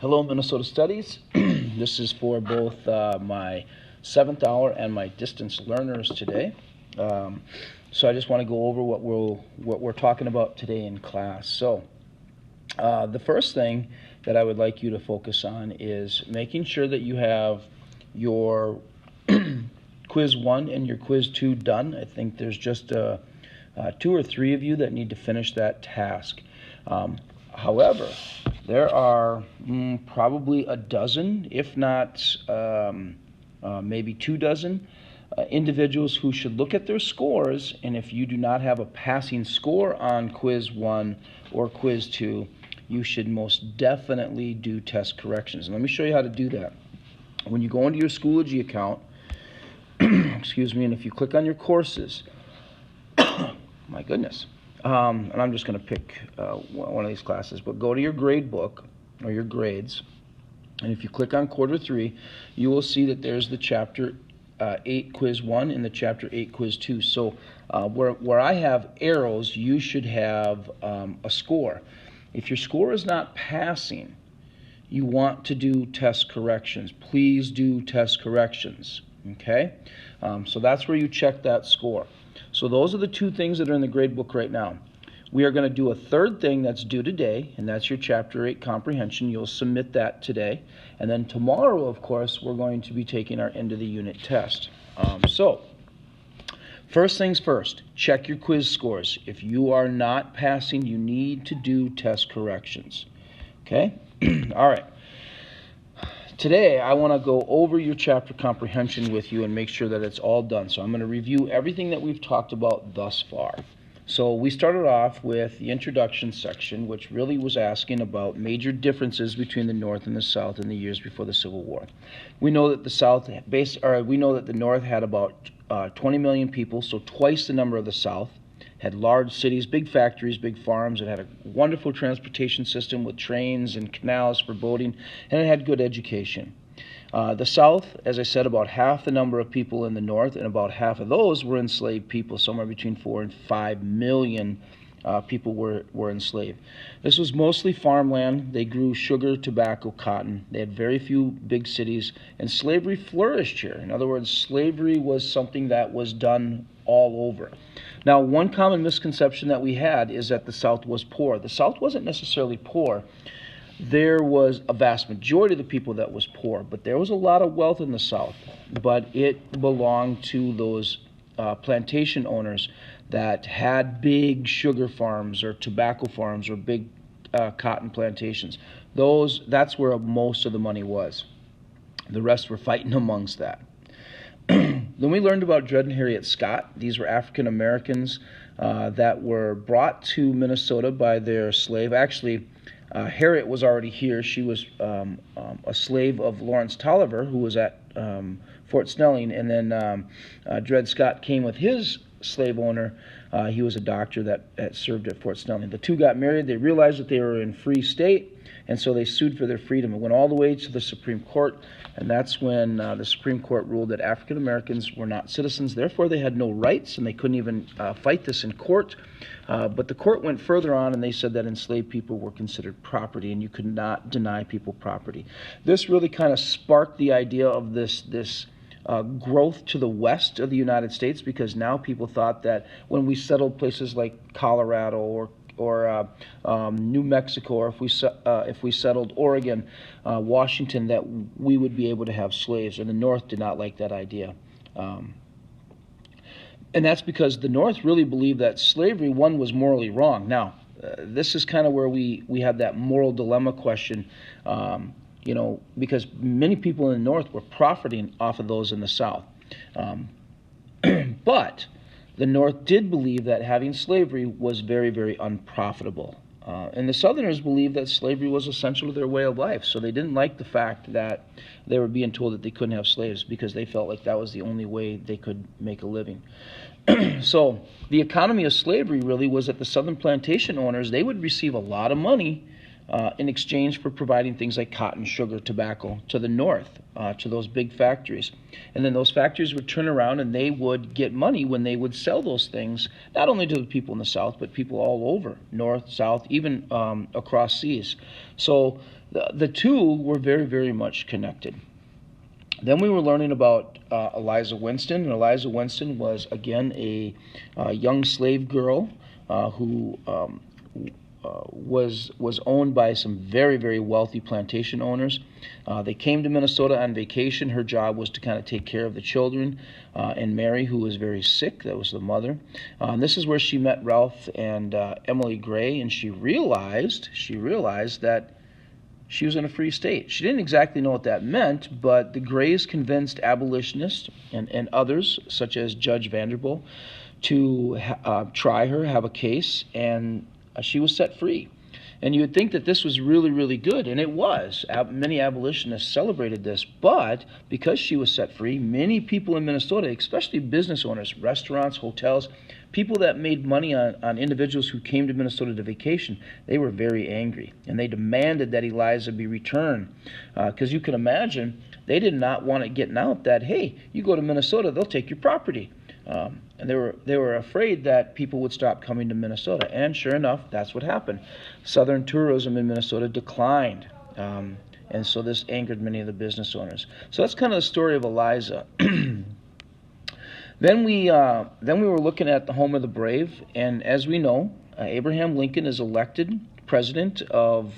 Hello, Minnesota Studies. This is for both my 7th hour and my distance learners today. So I just want to go over what we're talking about today in class. So the first thing that I would like you to focus on is making sure that you have your quiz 1 and your quiz 2 done. I think there's just 2 or 3 of you that need to finish that task. However, there are probably a dozen, if not maybe 2 dozen, individuals who should look at their scores, and if you do not have a passing score on quiz 1 or quiz 2, you should most definitely do test corrections. And let me show you how to do that. When you go into your Schoology account, excuse me, and if you click on your courses, my goodness, and I'm just going to pick one of these classes, but go to your grade book or your grades, and if you click on quarter 3, you will see that there's the chapter 8 quiz 1 and the chapter 8 quiz 2. So where I have arrows, you should have a score. If your score is not passing, you want to do test corrections. Please do test corrections. Okay? So that's where you check that score. So those are the 2 things that are in the grade book right now. We are going to do a third thing that's due today, and that's your Chapter 8 comprehension. You'll submit that today. And then tomorrow, of course, we're going to be taking our end of the unit test. So first things first, check your quiz scores. If you are not passing, you need to do test corrections. Okay? All right. Today, I want to go over your chapter comprehension with you and make sure that it's all done. So I'm going to review everything that we've talked about thus far. So we started off with the introduction section, which really was asking about major differences between the North and the South in the years before the Civil War. We know that the North had about 20 million people, so twice the number of the South. Had large cities, big factories, big farms. It had a wonderful transportation system with trains and canals for boating, and it had good education. The South, as I said, about half the number of people in the North, and about half of those were enslaved people. Somewhere between 4 and 5 million people were enslaved. This was mostly farmland. They grew sugar, tobacco, cotton. They had very few big cities, and slavery flourished here. In other words, slavery was something that was done all over. Now, one common misconception that we had is that the South was poor. The South wasn't necessarily poor. There was a vast majority of the people that was poor, but there was a lot of wealth in the South. But it belonged to those plantation owners that had big sugar farms or tobacco farms or big cotton plantations. That's where most of the money was. The rest were fighting amongst that. Then we learned about Dred and Harriet Scott. These were African Americans that were brought to Minnesota by their slave. Actually, Harriet was already here. She was a slave of Lawrence Tolliver, who was at Fort Snelling, and then Dred Scott came with his slave owner. He was a doctor that served at Fort Snelling. The 2 got married. They realized that they were in free state, and so they sued for their freedom. It went all the way to the Supreme Court, and that's when the Supreme Court ruled that African Americans were not citizens. Therefore, they had no rights, and they couldn't even fight this in court. But the court went further on, and they said that enslaved people were considered property, and you could not deny people property. This really kind of sparked the idea of this growth to the west of the United States, because now people thought that when we settled places like Colorado or New Mexico, or if we settled Oregon, Washington, that we would be able to have slaves, and the North did not like that idea. And that's because the North really believed that slavery, one, was morally wrong. Now, this is kind of where we have that moral dilemma question, because many people in the North were profiting off of those in the South. But the North did believe that having slavery was very, very unprofitable. And the Southerners believed that slavery was essential to their way of life, so they didn't like the fact that they were being told that they couldn't have slaves, because they felt like that was the only way they could make a living. So the economy of slavery really was that the Southern plantation owners, they would receive a lot of money in exchange for providing things like cotton, sugar, tobacco to the North, to those big factories. And then those factories would turn around and they would get money when they would sell those things, not only to the people in the South, but people all over, North, South, even across seas. So the two were very, very much connected. Then we were learning about Eliza Winston, and Eliza Winston was, again, a young slave girl who was owned by some very, very wealthy plantation owners. They came to Minnesota on vacation. Her job was to kind of take care of the children, and Mary, who was very sick, that was the mother. And this is where she met Ralph and Emily Gray, and she realized that she was in a free state. She didn't exactly know what that meant, but the Grays convinced abolitionists and others, such as Judge Vanderbilt, to try her, have a case, and she was set free. And you would think that this was really, really good, and it was. Many abolitionists celebrated this, but because she was set free, many people in Minnesota, especially business owners, restaurants, hotels, people that made money on individuals who came to Minnesota to vacation, they were very angry, and they demanded that Eliza be returned. Because you can imagine, they did not want it getting out that, hey, you go to Minnesota, they'll take your property. And they were afraid that people would stop coming to Minnesota, and sure enough, that's what happened. Southern tourism in Minnesota declined, and so this angered many of the business owners. So that's kind of the story of Eliza. Then we were looking at the home of the brave, and as we know, Abraham Lincoln is elected president of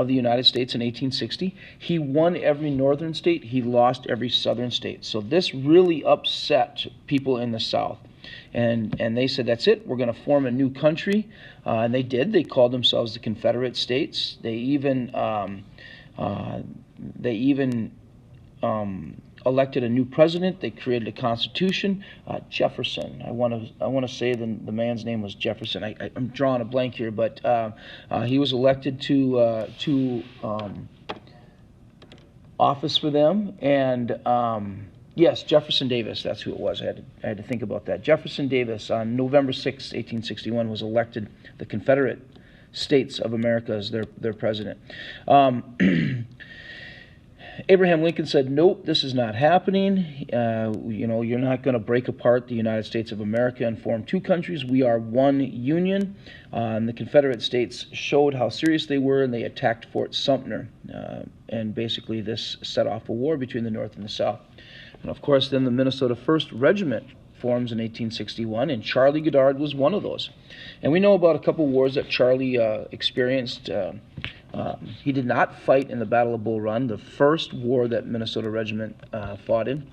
the United States in 1860. He won every northern state. He lost every southern state. So this really upset people in the South. And they said, that's it. We're going to form a new country. And they did. They called themselves the Confederate States. They even elected a new president. They created a constitution. Jefferson. I want to say the man's name was Jefferson. I'm drawing a blank here, but he was elected to office for them. And yes, Jefferson Davis. That's who it was. I had to think about that. Jefferson Davis on November 6, 1861, was elected the Confederate States of America as their president. Abraham Lincoln said, nope, this is not happening. You're not going to break apart the United States of America and form two countries. We are one union. And the Confederate States showed how serious they were, and they attacked Fort Sumter. And basically this set off a war between the North and the South. And of course, then the Minnesota 1st Regiment forms in 1861, and Charlie Goddard was one of those. And we know about a couple wars that Charlie experienced. He did not fight in the Battle of Bull Run, the first war that Minnesota Regiment fought in.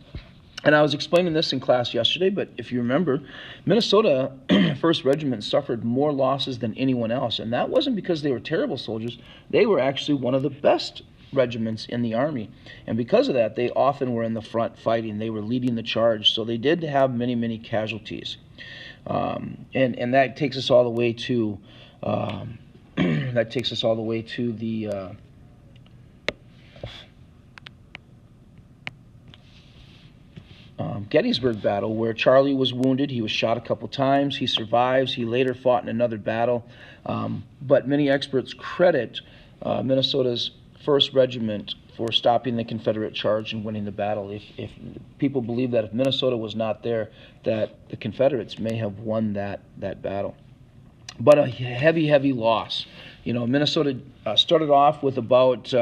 And I was explaining this in class yesterday, but if you remember, Minnesota 1st Regiment suffered more losses than anyone else. And that wasn't because they were terrible soldiers. They were actually one of the best regiments in the Army. And because of that, they often were in the front fighting. They were leading the charge. So they did have many, many casualties. And that takes us all the way to... the Gettysburg battle, where Charlie was wounded. He was shot a couple times. He survives. He later fought in another battle. But many experts credit Minnesota's 1st Regiment for stopping the Confederate charge and winning the battle. If people believe that if Minnesota was not there, that the Confederates may have won that battle. But a heavy, heavy loss. Minnesota started off with about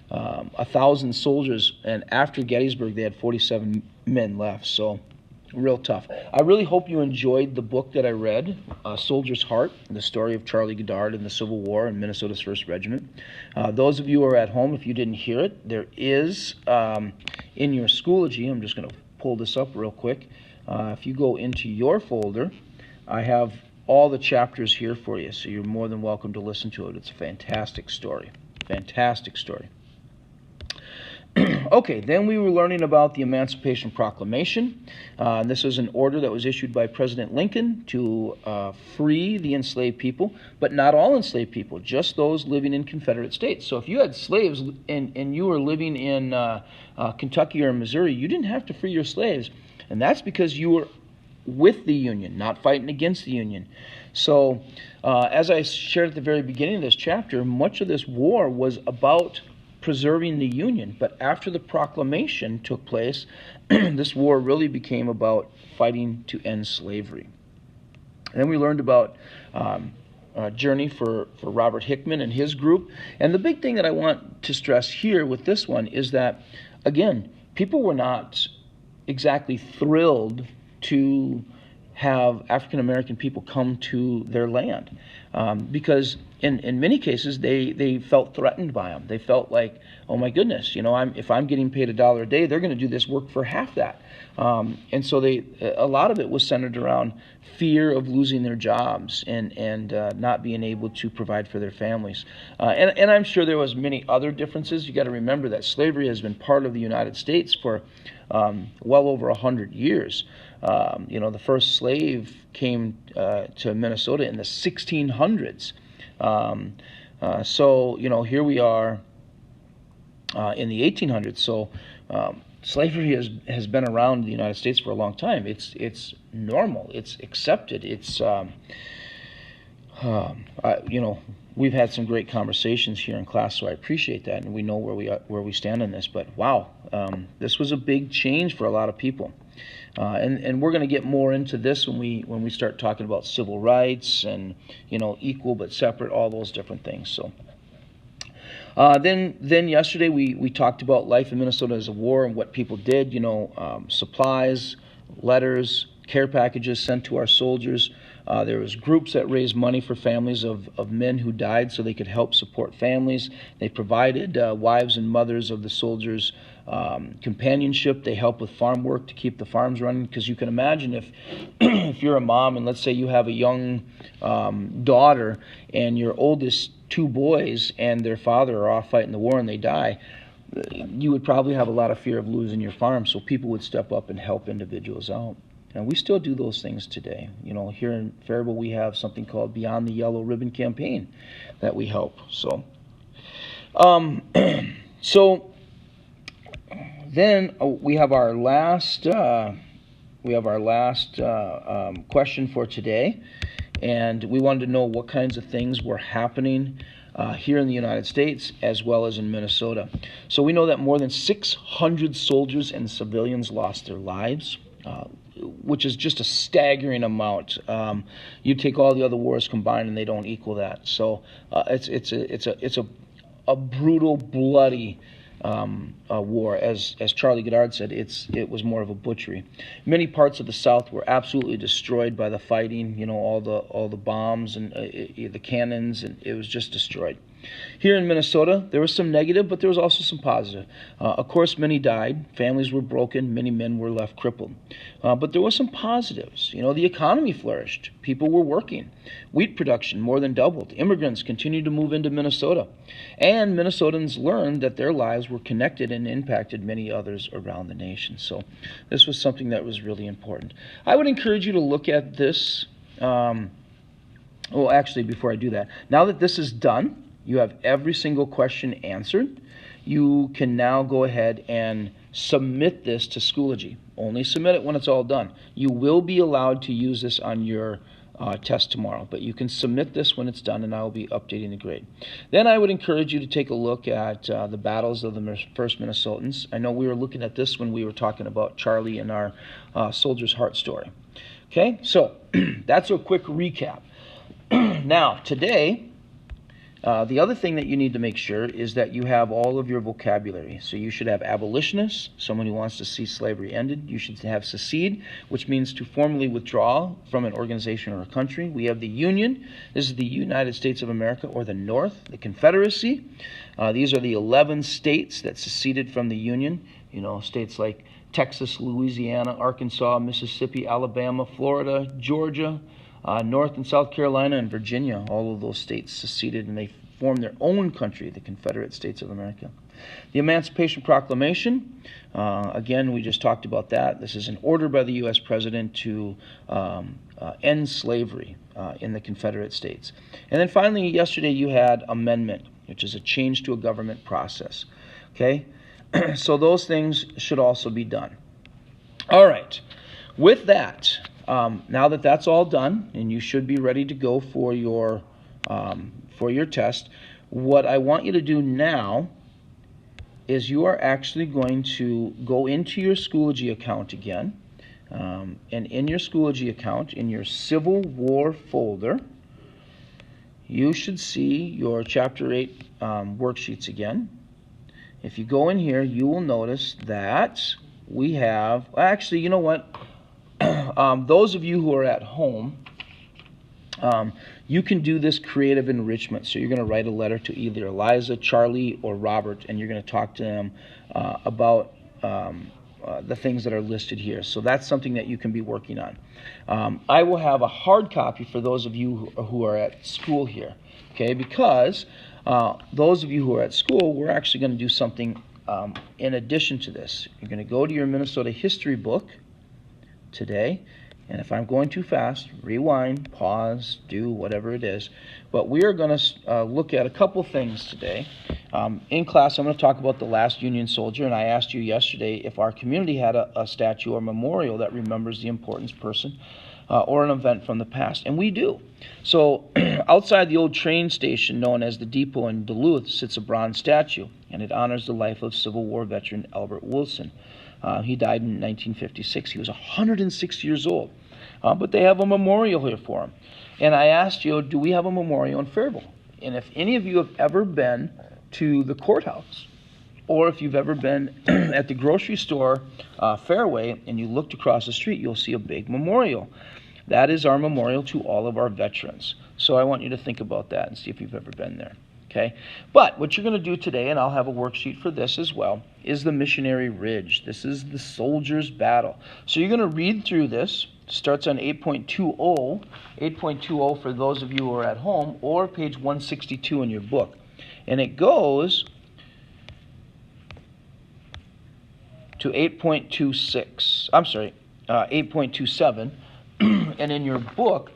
1,000 soldiers, and after Gettysburg, they had 47 men left. So, real tough. I really hope you enjoyed the book that I read, Soldier's Heart, the story of Charlie Goddard in the Civil War and Minnesota's 1st Regiment. Those of you who are at home, if you didn't hear it, there is in your Schoology. I'm just going to pull this up real quick. If you go into your folder, I have all the chapters here for you, so you're more than welcome to listen to it. It's a fantastic story. Fantastic story. Okay, then we were learning about the Emancipation Proclamation. This was an order that was issued by President Lincoln to free the enslaved people, but not all enslaved people, just those living in Confederate states. So if you had slaves and you were living in Kentucky or Missouri, you didn't have to free your slaves, and that's because you were with the Union, not fighting against the Union. So as I shared at the very beginning of this chapter, much of this war was about preserving the Union. But after the proclamation took place, this war really became about fighting to end slavery. And then we learned about journey for Robert Hickman and his group. And the big thing that I want to stress here with this one is that, again, people were not exactly thrilled to have African American people come to their land, because in many cases they felt threatened by them. They felt like, oh my goodness, if I'm getting paid $1 a day, they're going to do this work for half that. And so a lot of it was centered around fear of losing their jobs and not being able to provide for their families. And I'm sure there was many other differences. You got to remember that slavery has been part of the United States for well over 100 years. The first slave came to Minnesota in the 1600s. So here we are in the 1800s. So slavery has been around the United States for a long time. It's normal. It's accepted. It's we've had some great conversations here in class, so I appreciate that, and we know where we stand on this. But wow, this was a big change for a lot of people. And we're going to get more into this when we start talking about civil rights and equal but separate, all those different things. So then yesterday we talked about life in Minnesota as a war and what people did. Supplies, letters, care packages sent to our soldiers. There was groups that raised money for families of men who died so they could help support families. They provided wives and mothers of the soldiers companionship. They help with farm work to keep the farms running, because you can imagine if you're a mom and let's say you have a young daughter and your oldest two boys and their father are off fighting the war and they die, you would probably have a lot of fear of losing your farm, so people would step up and help individuals out. And we still do those things today. Here in Faribault we have something called Beyond the Yellow Ribbon campaign that we help. So then we have our last question for today, and we wanted to know what kinds of things were happening here in the United States as well as in Minnesota. So we know that more than 600 soldiers and civilians lost their lives, which is just a staggering amount. You take all the other wars combined, and they don't equal that. So it's a brutal, bloody war. As Charlie Goddard said, it was more of a butchery. Many parts of the South were absolutely destroyed by the fighting. All the bombs and the cannons, and it was just destroyed. Here in Minnesota, there was some negative, but there was also some positive. Of course, many died. Families were broken. Many men were left crippled. But there were some positives. The economy flourished. People were working. Wheat production more than doubled. Immigrants continued to move into Minnesota. And Minnesotans learned that their lives were connected and impacted many others around the nation. So this was something that was really important. I would encourage you to look at this. Actually, before I do that, now that this is done, you have every single question answered. You can now go ahead and submit this to Schoology. Only submit it when it's all done. You will be allowed to use this on your test tomorrow, but you can submit this when it's done, and I will be updating the grade. Then I would encourage you to take a look at the battles of the first Minnesotans. I know we were looking at this when we were talking about Charlie and our Soldier's Heart story. Okay, so that's a quick recap. Now, today, the other thing that you need to make sure is that you have all of your vocabulary. So you should have abolitionist, someone who wants to see slavery ended. You should have secede, which means to formally withdraw from an organization or a country. We have the Union. This is the United States of America, or the North. The Confederacy. These are the 11 states that seceded from the Union. States like Texas, Louisiana, Arkansas, Mississippi, Alabama, Florida, Georgia, North and South Carolina, and Virginia. All of those states seceded, and they formed their own country, the Confederate States of America. The Emancipation Proclamation, again, we just talked about that. This is an order by the U.S. President to end slavery in the Confederate States. And then finally, yesterday you had amendment, which is a change to a government process. Okay? So those things should also be done. All right. With that, now that that's all done, and you should be ready to go for your test, what I want you to do now is you are actually going to go into your Schoology account again, and in your Schoology account, in your Civil War folder, you should see your Chapter 8 worksheets again. If you go in here, you will notice that we have, actually, you know what? Those of you who are at home, you can do this creative enrichment. So you're going to write a letter to either Eliza, Charlie, or Robert, and you're going to talk to them about the things that are listed here. So that's something that you can be working on. I will have a hard copy for those of you who are at school here, okay? Because those of you who are at school, we're actually going to do something in addition to this. You're going to go to your Minnesota history book today, and if I'm going too fast, rewind, pause, do whatever it is. But we are going to look at a couple things today. In class, I'm going to talk about the last Union soldier, and I asked you yesterday if our community had a statue or memorial that remembers the important person or an event from the past, and we do. So outside the old train station known as the Depot in Duluth sits a bronze statue, and it honors the life of Civil War veteran Albert Wilson. He died in 1956. He was 106 years old. But they have a memorial here for him. And I asked you, do we have a memorial in Faribault? And if any of you have ever been to the courthouse, or if you've ever been at the grocery store Fairway and you looked across the street, you'll see a big memorial. That is our memorial to all of our veterans. So I want you to think about that and see if you've ever been there. Okay? But what you're going to do today, and I'll have a worksheet for this as well, is the Missionary Ridge. This is the soldiers' battle. So you're going to read through this. Starts on 8.20. 8.20 for those of you who are at home, or page 162 in your book. And it goes to 8.26. I'm sorry, 8.27. And in your book,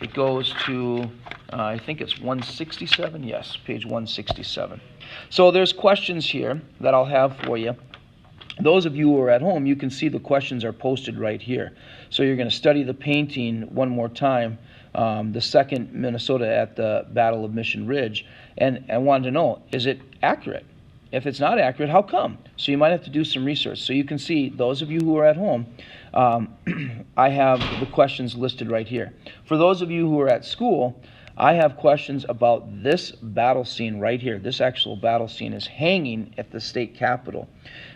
it goes to, I think it's 167. Yes, page 167. So there's questions here that I'll have for you. Those of you who are at home, you can see the questions are posted right here. So you're going to study the painting one more time, the second Minnesota at the Battle of Mission Ridge, and I wanted to know, is it accurate? If it's not accurate, how come? So you might have to do some research. So you can see, those of you who are at home, I have the questions listed right here. For those of you who are at school, I have questions about this battle scene right here. This actual battle scene is hanging at the state capitol.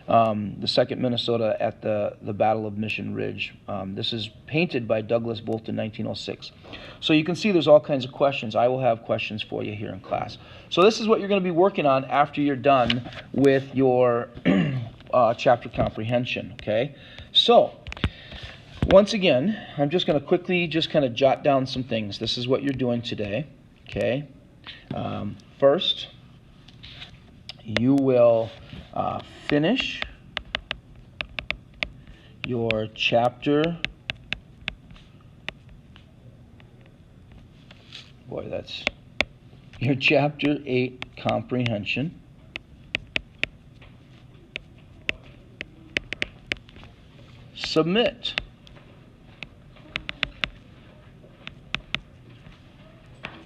The 2nd Minnesota at the Battle of Mission Ridge. This is painted by Douglas Bolt in 1906. So you can see there's all kinds of questions. I will have questions for you here in class. So this is what you're going to be working on after you're done with your chapter comprehension. Okay? So once again, I'm just going to quickly just kind of jot down some things. This is what you're doing today. Okay? First, you will finish your chapter. Boy, that's your chapter 8 comprehension. Submit.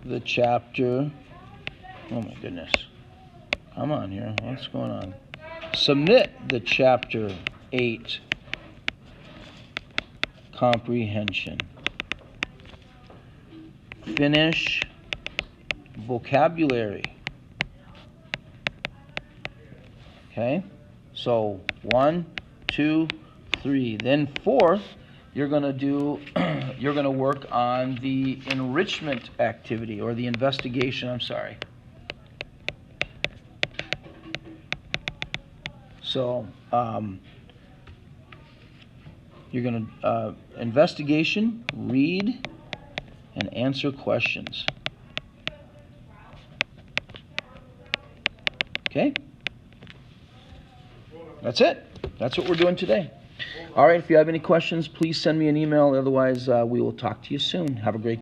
The chapter. Oh my goodness. Come on here. What's going on? Submit the chapter 8 comprehension. Finish vocabulary. Okay? So 1, 2, 3. Then 4, you're going to work on the enrichment activity, or the investigation, I'm sorry. So you're going to investigation, read, and answer questions. Okay? That's it. That's what we're doing today. All right, if you have any questions, please send me an email. Otherwise, we will talk to you soon. Have a great day.